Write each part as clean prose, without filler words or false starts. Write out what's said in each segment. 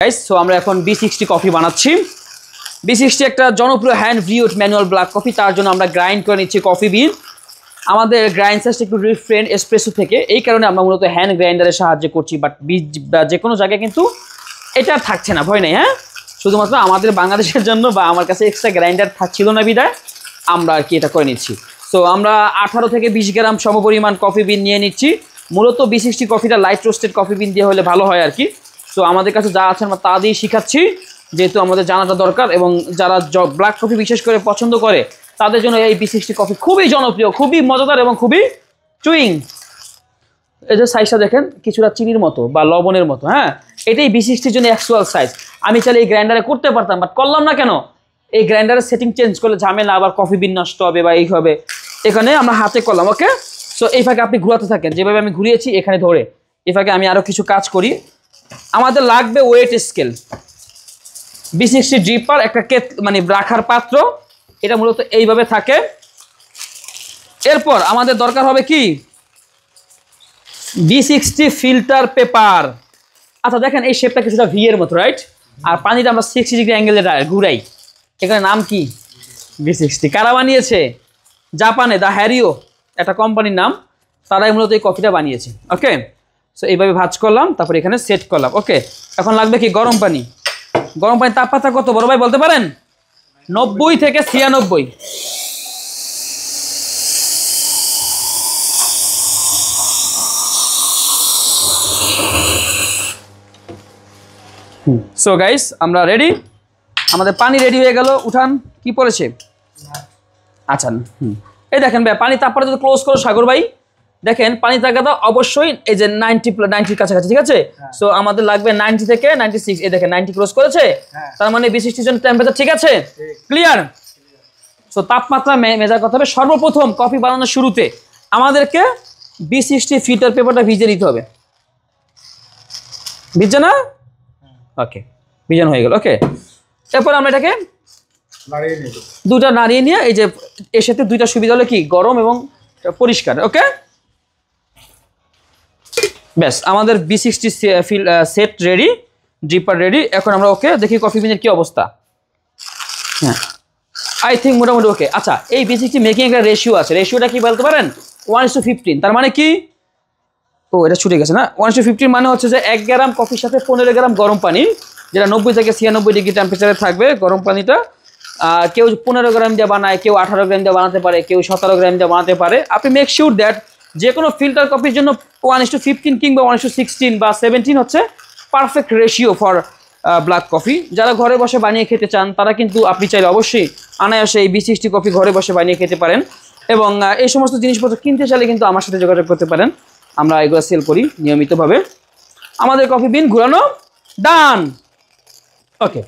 Guys so আমরা এখন B60 coffee বানাচ্ছি। B60 একটা জনপ্রিয় hand brewed manual black coffee, তার জন্য আমরা গ্রাইন্ড করে নিচ্ছি কফি বিন। আমাদের গ্রাইন্ড সাইজটা একটু ডিফারেন্ট এসপ্রেসো থেকে, এই কারণে আমরা মূলত হ্যান্ড গ্রাইন্ডারের সাহায্যে করছি। বাট যে কোনো জায়গায় কিন্তু এটা থাকছে না, ভয় নেই। হ্যাঁ, শুধুমাত্র আমাদের বাংলাদেশের জন্য বা আমার কাছে এক্সট্রা গ্রাইন্ডার থাকছিল না বিদায় আমরা আর কি এটা করে নিচ্ছি। সো আমরা 18 থেকে 20 গ্রাম সমপরিমাণ কফি বিন নিয়ে নিচ্ছি। মূলত B60 কফিটা লাইট রোস্টেড কফি বিন দিয়ে হলে ভালো হয় আর কি। সো আমাদের কাছে যা আছে আমরা তা দিয়ে শিখাচ্ছি, যেহেতু আমাদের জানাটা দরকার। এবং যারা ব্ল্যাক কফি বিশেষ করে পছন্দ করে তাদের জন্য এই B60 কফি খুবই জনপ্রিয়, খুবই মজাদার এবং খুবই চুইং। এই যে সাইজটা দেখেন, কিছুটা চিনির মতো বা লবণের মতো। হ্যাঁ, এটাই B60 জন্য অ্যাকচুয়াল সাইজ। আমি চাইলে এই গ্রাইন্ডারে করতে পারতাম, বাট করলাম না কেন, এই গ্রাইন্ডারের সেটিং চেঞ্জ করলে ঝামেলা, আবার কফি বিন নষ্ট হবে বা এই হবে। এখানে আমরা হাতে করলাম। ওকে, সো এই ফাঁকে আপনি ঘুরাতে থাকেন, যেভাবে আমি ঘুরিয়েছি এখানে ধরে। এই ফাঁকে আমি আরও কিছু কাজ করি। আমাদের লাগবে ওয়েট স্কেল, B60 ড্রিপার, একটা মানে রাখার পাত্র, এটা মূলত এইভাবে থাকে। এরপর আমাদের দরকার হবে কি B60 ফিল্টার পেপার। আচ্ছা দেখেন, এই শেপটা কিছুটা ভি এর মতো, রাইট? আর পানিটা আমরা 60 ডিগ্রি অ্যাঙ্গেলে ঘুরাই। এখানে নাম কি? B60। কারা বানিয়েছে? জাপানে দ্য হ্যারিও একটা কোম্পানির নাম, তারাই মূলত এই কফিটা বানিয়েছে। ওকে, সো এইভাবে ভাঁজ করলাম, তারপর এখানে সেট করলাম। ওকে, এখন লাগবে কি গরম পানি। গরম পানির তাপমাত্রা কত বড় ভাই বলতে পারেন? 90 থেকে 96। সো গাইস আমরা রেডি, আমাদের পানি রেডি হয়ে গেল। উঠান, কি পড়েছে? আচ্ছা, এই দেখেন ভাই, পানি তাপমাত্রা যদি ক্লোজ করো সাগর ভাই, দেখেন পানি তাপমাত্রা অবশ্যই এই যে 90 কাছাকাছি, ঠিক আছে? সো আমাদের লাগবে 90 থেকে 96। এই দেখেন 90 ক্রস করেছে, তার মানে B60 জন টেম্পারেচার ঠিক আছে, ক্লিয়ার। সো তাপমাত্রা মেজার করতে হবে। সর্বপ্রথম কফি বানানোর শুরুতে আমাদেরকে B60 ফিল্টার পেপারটা ভিজিয়ে নিতে হবে। ভিজে না? ওকে, ভিজানো হয়ে গেল। ওকে, এরপর আমরা এটাকে দুটা নাড়িয়ে নিয়ে, এই যে এর সাথে দুইটা সুবিধা হলো কি, গরম এবং পরিষ্কার। ওকে, ব্যাস আমাদের B60 set ready, dripper ready. এখন আমরা ওকে দেখি কফি বিনের কি অবস্থা। হ্যাঁ, আই থিঙ্ক মোটামুটি ওকে। আচ্ছা, এই B60 মেকিং একটা রেশিও আছে, রেশিওটা কি বলতে পারেন? 1:15। তার মানে কি? ও, এটা ছুটে গেছে না। 1:15 মানে হচ্ছে যে 1 গ্রাম কফির সাথে 15 গ্রাম গরম পানি, যেটা 90 থেকে 96 ডিগ্রি টেম্পারেচারে থাকবে গরম পানিটা। কেউ 15 গ্রাম দিয়ে বানায়, কেউ 18 গ্রাম দিয়ে বানাতে পারে, কেউ 17 গ্রাম দিয়ে বানাতে পারে। আপনি মেক শিওর দ্যাট যে কোনো ফিল্টার কফির জন্য 1:15 কিংবা 1:16 বা 17 হচ্ছে perfect ratio for black coffee. যারা ঘরে বসে বানিয়ে খেতে চান তারা কিন্তু আপনি চাইলে অবশ্যই অনায়াসে এই B60 কফি ঘরে বসে বানিয়ে খেতে পারেন। এবং এই সমস্ত জিনিসপত্র কিনতে চাইলে কিন্তু আমার সাথে যোগাযোগ করতে পারেন, আমরা এগুলো সেল করি নিয়মিতভাবে। আমাদের কফি বিন ঘুরানো ডান। ওকে,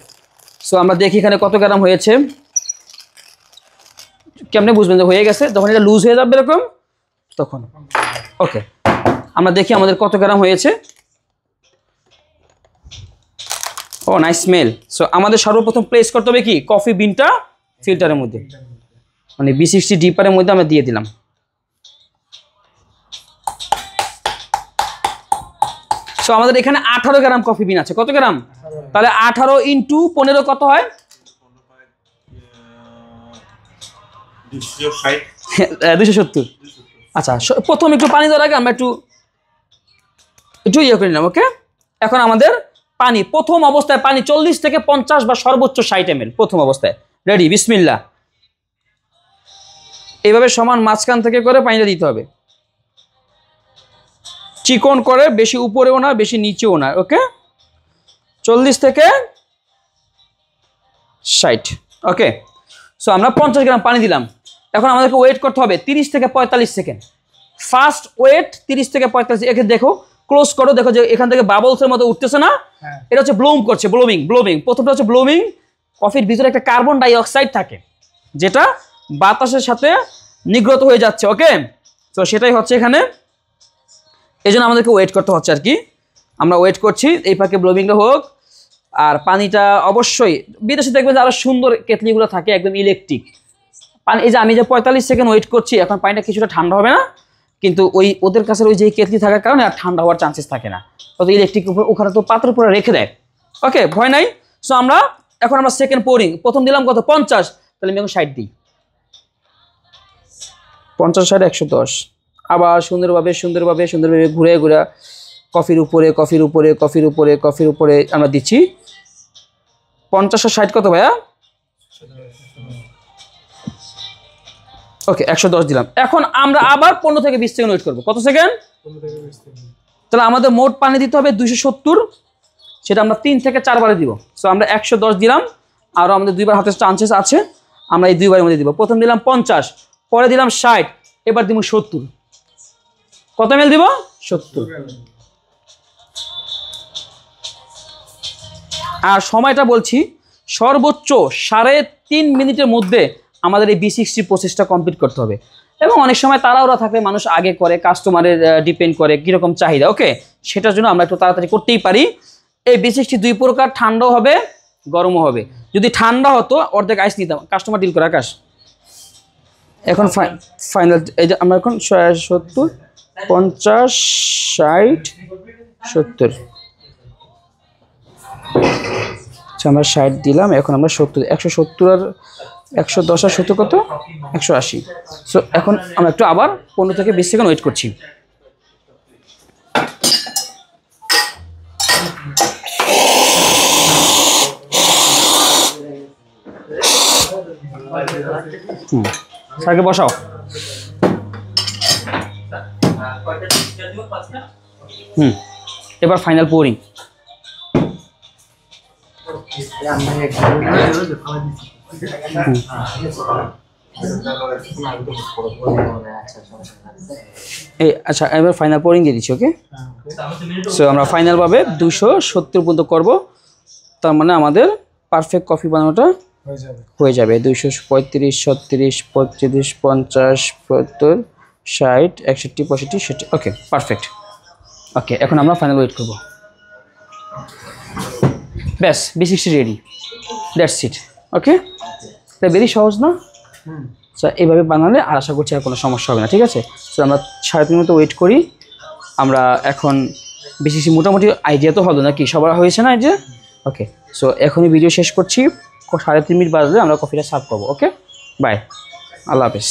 সো আমরা দেখি এখানে কত গ্রাম হয়েছে। কেমনে বুঝবেন যে হয়ে গেছে? যখন এটা লুজ হয়ে যাবে এরকম তখন। ওকে, আমরা দেখি আমাদের কত গ্রাম হয়েছে। ও নাইস স্মেল। সো আমাদের সর্বপ্রথম প্লেস করতে হবে কি, কফি বিনটা ফিল্টারের মধ্যে, মানে B60 ডিপারের মধ্যে আমরা দিয়ে দিলাম। সো আমাদের এখানে 18 গ্রাম কফি বিন আছে। কত গ্রাম? তাহলে 18 ইন্টু 15 কত হয়? 270। আচ্ছা, প্রথম একটু পানি দেওয়ার আগে আমরা একটু ইয়ে করে নিলাম। ওকে, এখন আমাদের পানি প্রথম অবস্থায় পানি 40 থেকে 50 বা সর্বোচ্চ 60 ml প্রথম অবস্থায়। রেডি, বিসমিল্লাহ। এইভাবে সমান মাঝখান থেকে করে পানিটা দিতে হবে, চিকন করে, বেশি উপরেও না বেশি নিচেও না। ওকে, 40 থেকে 60। ওকে, সো আমরা 50 গ্রাম পানি দিলাম। এখন আমাদেরকে ওয়েট করতে হবে 30 থেকে 45 সেকেন্ড। ফার্স্ট ওয়েট 30 থেকে 45। একে দেখো, ক্লোজ করো, দেখো যে এখান থেকে বাবলসের মতো উঠতেছে না? এটা হচ্ছে ব্লুম করছে, ব্লোমিং। প্রথমটা হচ্ছে ব্লোমিং। কফির ভিতরে একটা কার্বন ডাই অক্সাইড থাকে যেটা বাতাসের সাথে নিগ্রত হয়ে যাচ্ছে। ওকে, তো সেটাই হচ্ছে এখানে, এই জন্য আমাদেরকে ওয়েট করতে হচ্ছে আর কি। আমরা ওয়েট করছি, এই ফাঁকে ব্লোমিংটা হোক। আর পানিটা অবশ্যই বিদেশে দেখবেন যে আরো সুন্দর কেটলিগুলো থাকে, একদম ইলেকট্রিক পানি। এই যে আমি যে 45 সেকেন্ড ওয়েট করছি, এখন পানিটা কিছুটা ঠান্ডা হবে না, কিন্তু ওদের কাছে ওই যে কেটলি থাকার কারণে আর ঠান্ডা হওয়ার চান্সেস থাকে না। তো ইলেকট্রিক ওখানে তো পাত্র উপরে রেখে দেয়, ওকে, ভয় নাই। সো আমরা এখন সেকেন্ড পোরিং, প্রথম দিলাম কত 50, তাহলে আমি এখন 60 দিই। 50 60 110, আবার সুন্দরভাবে ঘুরে ঘুরে কফির উপরে আমরা দিচ্ছি। 50 আর 60 কত ভাইয়া? ওকে 110 দিলাম। এখন আমরা আবার 15 থেকে 20 সেকেন্ড ওয়েট করবো। কত সেকেন্ড? 15 থেকে 20 সেকেন্ড। তাহলে আমাদের মোট পানি দিতে হবে 270, সেটা আমরা 3 থেকে 4 বারে দিব। সো আমরা 110 দিলাম, আরও আমাদের 2 বার হাতে চান্সেস আছে, আমরা এই 2 বারের মধ্যে দিব। প্রথম দিলাম 50, পরে দিলাম 60, এবার দিব 70। কত ml দিব? 70। আর সময়টা বলছি, সর্বোচ্চ 3.5 মিনিটের মধ্যে আমাদের এই B60 প্রসেসটা কমপ্লিট করতে হবে। এবং অনেক সময় তাড়াহুড়া থাকে, মানুষ আগে করে, কাস্টমারের ডিপেন্ড করে কীরকম চাহিদা। ওকে, সেটার জন্য আমরা একটু তাড়াতাড়ি করতেই পারি। এই B60 2 প্রকার, ঠান্ডাও হবে গরমও হবে। যদি ঠান্ডা হতো অর্ধেক আইস নিতাম, কাস্টমার ডিল করে আকাশ। এখন ফাইনাল এই যে আমরা এখন 70 50 60 70, আচ্ছা আমরা 60 দিলাম, এখন আমরা 70, 170 আর 110 আর 70 কত? 180। সো এখন আমরা একটু আবার 15 থেকে 20 সেকেন্ড ওয়েট করছি। স্যারকে বসাও। এবার ফাইনাল পোরিং। এই আচ্ছা, এবার ফাইনাল পোরিং দিয়ে দিচ্ছি। ওকে, সো আমরা ফাইনালভাবে 270 পর্যন্ত করবো। তার মানে আমাদের পারফেক্ট কফি বানানোটা হয়ে যাবে। 235 36 35 50 70 60 61 65 60। ওকে, পারফেক্ট। ওকে, এখন আমরা ফাইনাল ওয়েট করবো। ব্যাস, B60 রেডি, দ্যাটস ইট। ওকে, এটা ভেরি সহজ না? স্যার এইভাবে বানালে আর আশা করছি আর কোনো সমস্যা হবে না। ঠিক আছে, সো আমরা 3.5 মিনিট ওয়েট করি। আমরা এখন B60 মোটামুটি আইডিয়া তো হলো নাকি, সবার হয়েছে না আইডিয়া? ওকে, সো এখনই ভিডিও শেষ করছি। 3.5 মিনিট বাজলে আমরা কফিটা সার্ভ করবো। ওকে, বাই, আল্লাহ হাফেজ।